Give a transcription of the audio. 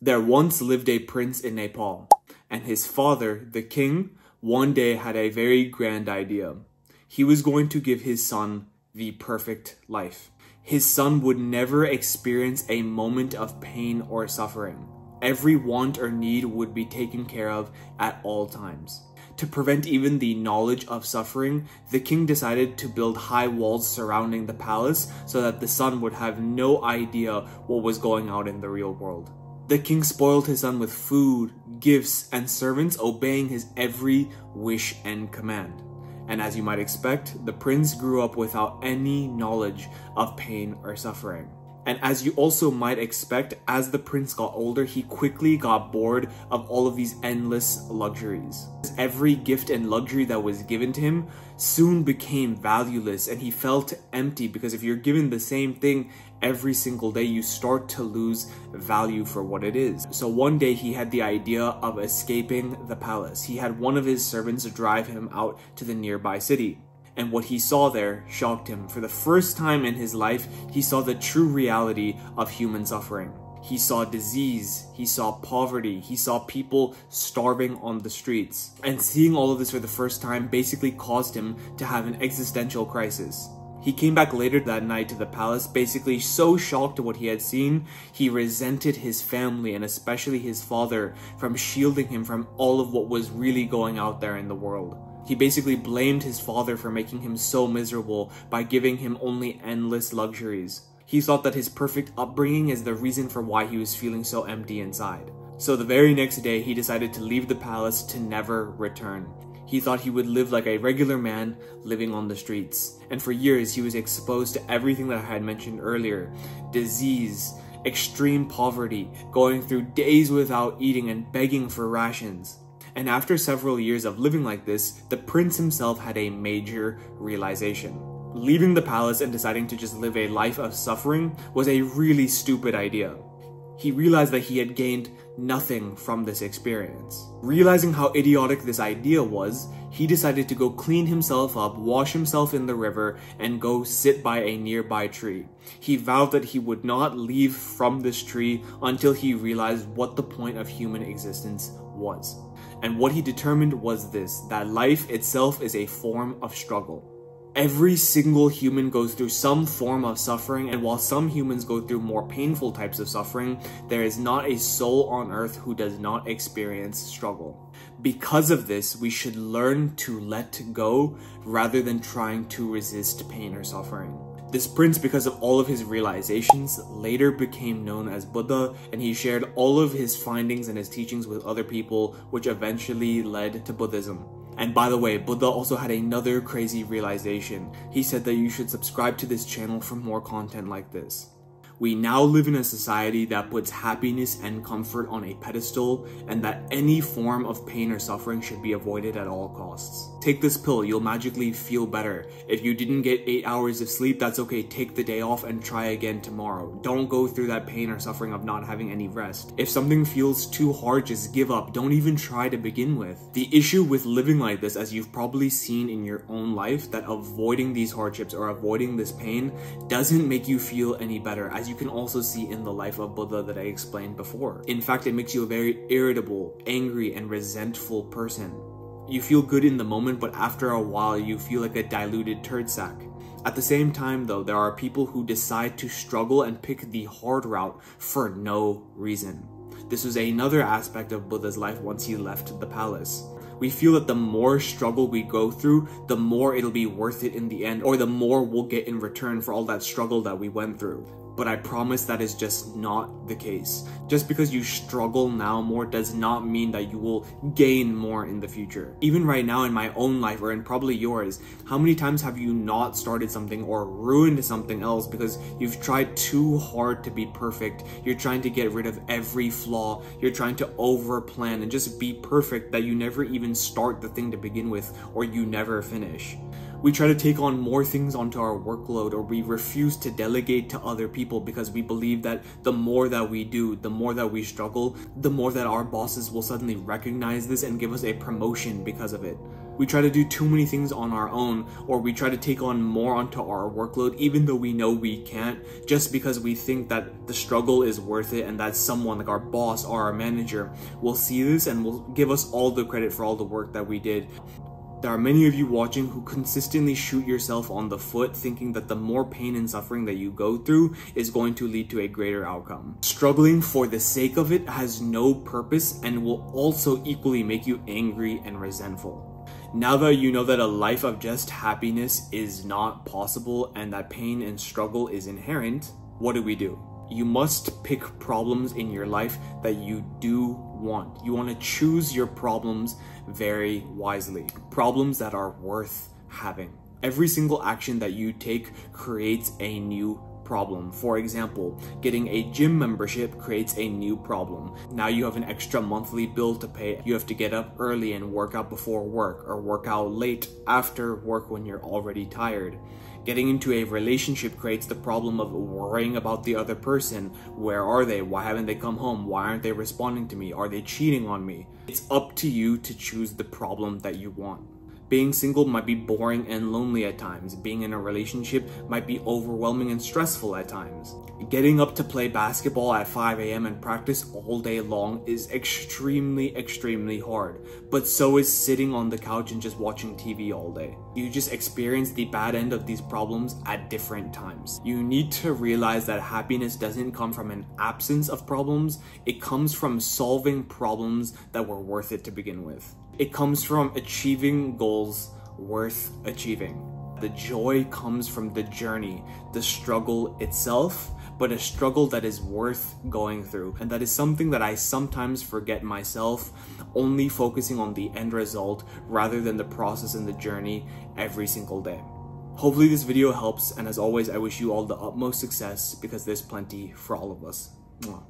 There once lived a prince in Nepal, and his father, the king, one day had a very grand idea. He was going to give his son the perfect life. His son would never experience a moment of pain or suffering. Every want or need would be taken care of at all times. To prevent even the knowledge of suffering, the king decided to build high walls surrounding the palace so that the son would have no idea what was going on in the real world. The king spoiled his son with food, gifts, and servants, obeying his every wish and command. And as you might expect, the prince grew up without any knowledge of pain or suffering. And as you also might expect, as the prince got older, he quickly got bored of all of these endless luxuries. Every gift and luxury that was given to him soon became valueless, and he felt empty, because if you're given the same thing every single day, you start to lose value for what it is. So one day he had the idea of escaping the palace. He had one of his servants drive him out to the nearby city. And what he saw there shocked him. For the first time in his life, he saw the true reality of human suffering. He saw disease, he saw poverty, he saw people starving on the streets. And seeing all of this for the first time basically caused him to have an existential crisis. He came back later that night to the palace, basically so shocked at what he had seen, he resented his family and especially his father from shielding him from all of what was really going out there in the world. He basically blamed his father for making him so miserable by giving him only endless luxuries. He thought that his perfect upbringing is the reason for why he was feeling so empty inside. So the very next day, he decided to leave the palace to never return. He thought he would live like a regular man living on the streets. And for years, he was exposed to everything that I had mentioned earlier. Disease, extreme poverty, going through days without eating and begging for rations. And after several years of living like this, the prince himself had a major realization. Leaving the palace and deciding to just live a life of suffering was a really stupid idea. He realized that he had gained nothing from this experience. Realizing how idiotic this idea was, he decided to go clean himself up, wash himself in the river, and go sit by a nearby tree. He vowed that he would not leave from this tree until he realized what the point of human existence was. And what he determined was this, that life itself is a form of struggle. Every single human goes through some form of suffering, and while some humans go through more painful types of suffering, there is not a soul on earth who does not experience struggle. Because of this, we should learn to let go rather than trying to resist pain or suffering. This prince, because of all of his realizations, later became known as Buddha, and he shared all of his findings and his teachings with other people, which eventually led to Buddhism. And by the way, Buddha also had another crazy realization. He said that you should subscribe to this channel for more content like this. We now live in a society that puts happiness and comfort on a pedestal, and that any form of pain or suffering should be avoided at all costs. Take this pill, you'll magically feel better. If you didn't get 8 hours of sleep, that's okay, take the day off and try again tomorrow. Don't go through that pain or suffering of not having any rest. If something feels too hard, just give up. Don't even try to begin with. The issue with living like this, as you've probably seen in your own life, that avoiding these hardships or avoiding this pain doesn't make you feel any better, as you can also see in the life of Buddha that I explained before. In fact, it makes you a very irritable, angry, and resentful person. You feel good in the moment, but after a while, you feel like a diluted turd sack. At the same time though, there are people who decide to struggle and pick the hard route for no reason. This was another aspect of Buddha's life once he left the palace. We feel that the more struggle we go through, the more it'll be worth it in the end, or the more we'll get in return for all that struggle that we went through. But I promise that is just not the case. Just because you struggle now more does not mean that you will gain more in the future. Even right now in my own life, or in probably yours, how many times have you not started something or ruined something else because you've tried too hard to be perfect? You're trying to get rid of every flaw. You're trying to over-plan and just be perfect that you never even start the thing to begin with, or you never finish. We try to take on more things onto our workload, or we refuse to delegate to other people because we believe that the more that we do, the more that we struggle, the more that our bosses will suddenly recognize this and give us a promotion because of it. We try to do too many things on our own, or we try to take on more onto our workload even though we know we can't, just because we think that the struggle is worth it and that someone like our boss or our manager will see this and will give us all the credit for all the work that we did. There are many of you watching who consistently shoot yourself on the foot, thinking that the more pain and suffering that you go through is going to lead to a greater outcome. Struggling for the sake of it has no purpose and will also equally make you angry and resentful. Now that you know that a life of just happiness is not possible and that pain and struggle is inherent, what do? You must pick problems in your life that you do want. You want to choose your problems very wisely. Problems that are worth having. Every single action that you take creates a new problem. For example, getting a gym membership creates a new problem. Now you have an extra monthly bill to pay. You have to get up early and work out before work, or work out late after work when you're already tired. Getting into a relationship creates the problem of worrying about the other person. Where are they? Why haven't they come home? Why aren't they responding to me? Are they cheating on me? It's up to you to choose the problem that you want. Being single might be boring and lonely at times. Being in a relationship might be overwhelming and stressful at times. Getting up to play basketball at 5 a.m. and practice all day long is extremely hard. But so is sitting on the couch and just watching TV all day. You just experience the bad end of these problems at different times. You need to realize that happiness doesn't come from an absence of problems. It comes from solving problems that were worth it to begin with. It comes from achieving goals worth achieving. The joy comes from the journey, the struggle itself, but a struggle that is worth going through. And that is something that I sometimes forget myself, only focusing on the end result rather than the process and the journey every single day. Hopefully this video helps, and as always, I wish you all the utmost success because there's plenty for all of us. Mwah.